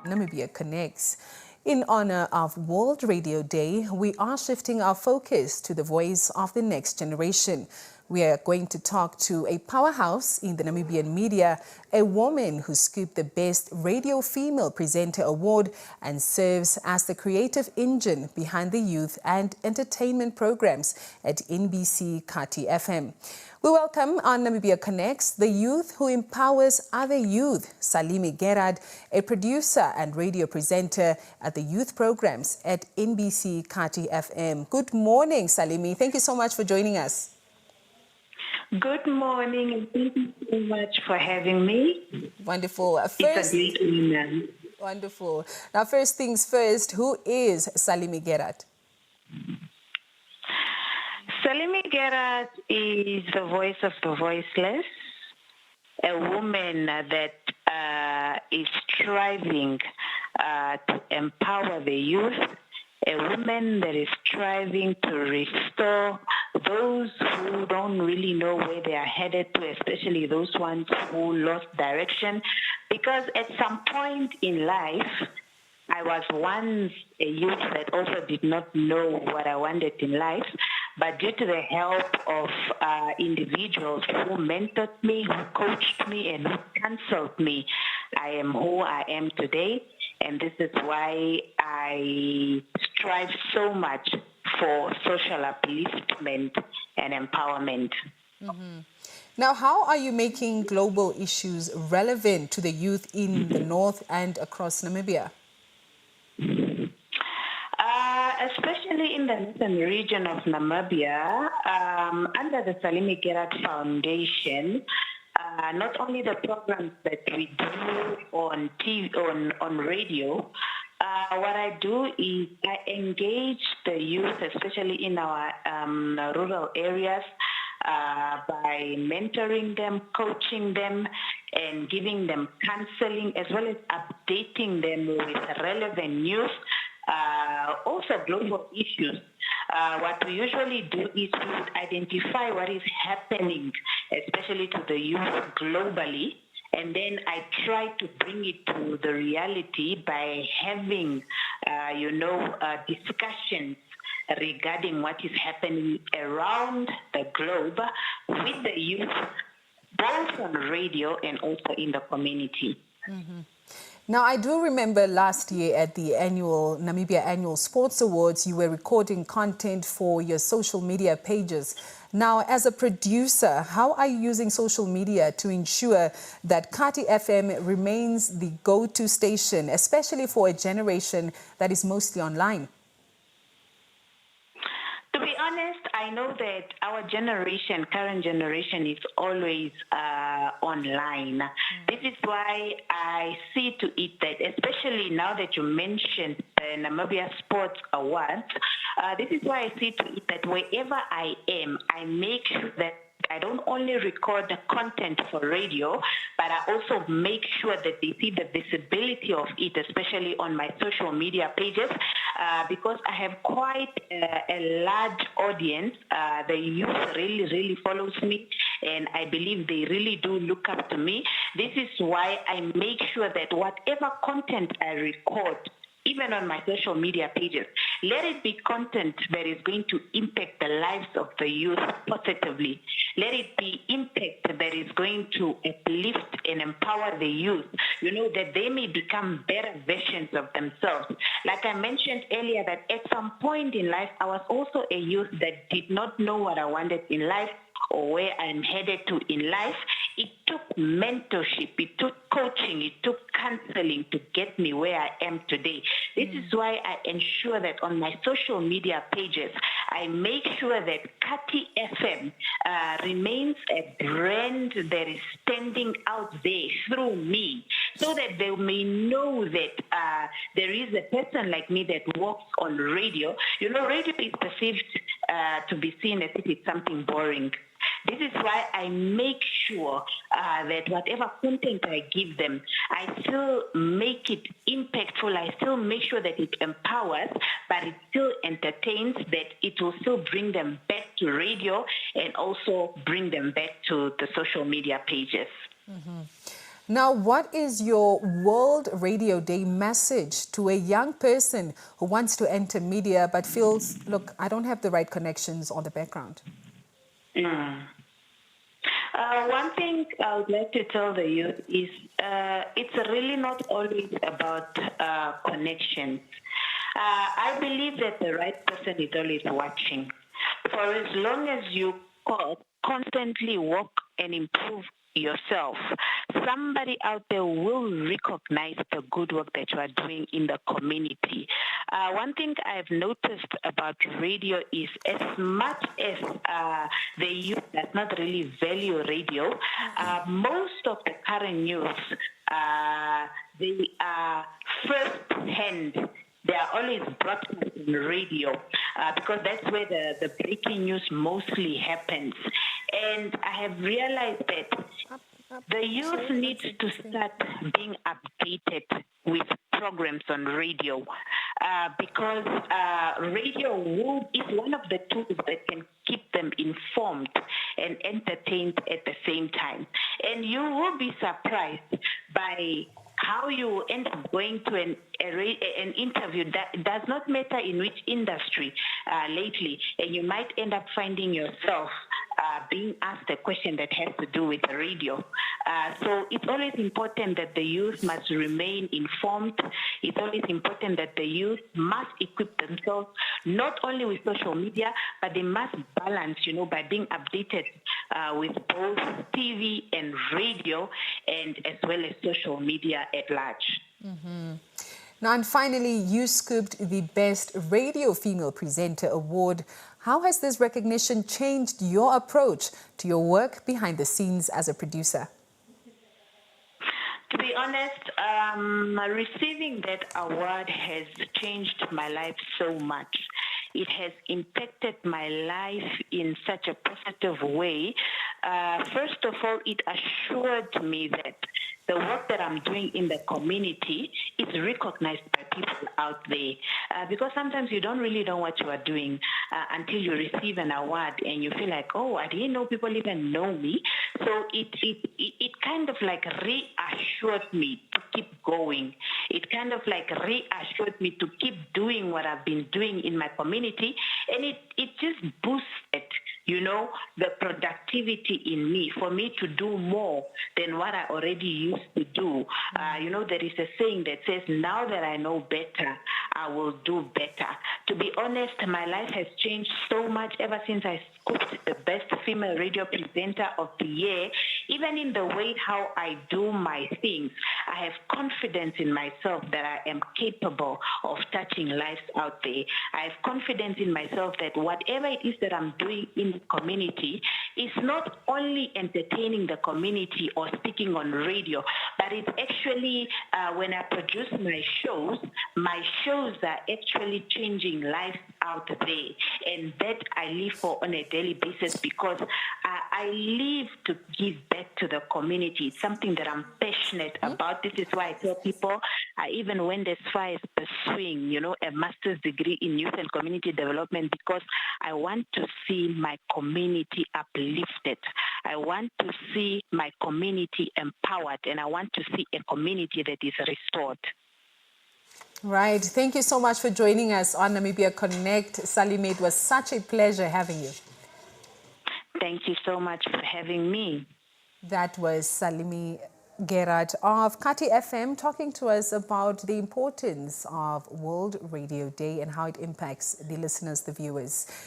Namibia Connects. In honor of World Radio Day, we are shifting our focus to the voice of the next generation. We are going to talk to a powerhouse in the Namibian media, a woman who scooped the Best Radio Female Presenter Award and serves as the creative engine behind the youth and entertainment programs at NBC Kati FM. We welcome on Namibia Connects the youth who empowers other youth, Salimi Gerhard, a producer and radio presenter at the youth programs at NBC Kati FM. Good morning, Salimi. Thank you so much for joining us. Good morning, and thank you so much for having me. Wonderful. It's a great honor. Wonderful. Now, first things first, who is Salimi Gerhard? Salimi Gerhard is the voice of the voiceless, a woman that is striving to empower the youth, a woman that is striving to restore those who don't really know where they are headed to, especially those ones who lost direction. Because at some point in life, I was once a youth that also did not know what I wanted in life, but due to the help of individuals who mentored me, who coached me, and who counseled me, I am who I am today. And this is why I strive so much for social upliftment and empowerment. Mm-hmm. Now, how are you making global issues relevant to the youth in the north and across Namibia? Especially in the northern region of Namibia, under the Salimi Gerhard Foundation, not only the programs that we do on TV, on radio, what I do is I engage the youth, especially in our rural areas, by mentoring them, coaching them, and giving them counseling, as well as updating them with relevant news, also global issues. What we usually do is to identify what is happening, especially to the youth globally, and then I try to bring it to the reality by having, discussions regarding what is happening around the globe with the youth, both on radio and also in the community. Mm-hmm. Now, I do remember last year at the Namibia Annual Sports Awards, you were recording content for your social media pages. Now, as a producer, how are you using social media to ensure that Kati FM remains the go-to station, especially for a generation that is mostly online? To be honest, I know that our generation, current generation, is always online. This is why I see to it that, especially now that you mentioned the Namibia Sports Awards, this is why I see to it that wherever I am, I make sure that I don't only record the content for radio, but I also make sure that they see the visibility of it, especially on my social media pages, because I have quite a large audience. The youth really follows me, and I believe they really do look up to me. This is why I make sure that whatever content I record, even on my social media pages, let it be content that is going to impact the lives of the youth positively. Let it be impact that is going to uplift and empower the youth, that they may become better versions of themselves. Like I mentioned earlier, that at some point in life, I was also a youth that did not know what I wanted in life or where I'm headed to in life. It took mentorship, it took coaching, it took counseling to get me where I am today. This is why I ensure that on my social media pages, I make sure that Kati FM remains a brand that is standing out there through me, so that they may know that there is a person like me that works on radio. Radio is perceived to be seen as if it's something boring. This is why I make sure that whatever content I give them, I still make it impactful. I still make sure that it empowers, but it still entertains, that it will still bring them back to radio and also bring them back to the social media pages. Mm-hmm. Now, what is your World Radio Day message to a young person who wants to enter media but feels, look, I don't have the right connections or the background? One thing I would like to tell the youth is it's really not always about connections. I believe that the right person is always watching. For as long as you constantly work and improve yourself, somebody out there will recognize the good work that you are doing in the community. One thing I've noticed about radio is as much as the youth does not really value radio, most of the current news, they are first-hand. They are always broadcast on radio because that's where the breaking news mostly happens. And I have realized that the youth needs to start being updated with programs on radio because radio is one of the tools that can keep them informed and entertained at the same time. And you will be surprised by how you end up going to an interview. That does not matter in which industry lately, and you might end up finding yourself being asked a question that has to do with the radio. So it's always important that the youth must remain informed. It's always important that the youth must equip themselves not only with social media, but they must balance, by being updated with both TV and radio, and as well as social media at large. Mm-hmm. Now, and finally, you scooped the Best Radio Female Presenter Award. How has this recognition changed your approach to your work behind the scenes as a producer? To be honest, receiving that award has changed my life so much. It has impacted my life in such a positive way. First of all, it assured me that the work that I'm doing in the community is recognized by people out there. Because sometimes you don't really know what you are doing until you receive an award and you feel like, oh, I didn't know people even know me. So it kind of like reassured me to keep going. It kind of like reassured me to keep doing what I've been doing in my community. And it just boosted, the productivity in me for me to do more than what I already used to do. There is a saying that says, now that I know better, I will do better. To be honest, my life has changed so much ever since I scooped the Best Female Radio Presenter of the Year. Even in the way how I do my things, I have confidence in myself that I am capable of touching lives out there. I have confidence in myself that whatever it is that I'm doing in the community is not only entertaining the community or speaking on radio, but it's actually, when I produce my shows are actually changing lives out there. And that I live for on a daily basis because I live to give back to the community. It's something that I'm passionate about. This is why I tell people I even went as far as pursuing, a master's degree in youth and community development because I want to see my community uplifted. I want to see my community empowered, and I want to see a community that is restored. Right. Thank you so much for joining us on Namibia Connect. Salimi, it was such a pleasure having you. Thank you so much for having me. That was Salimi Gerhard of Kati FM talking to us about the importance of World Radio Day and how it impacts the listeners, the viewers.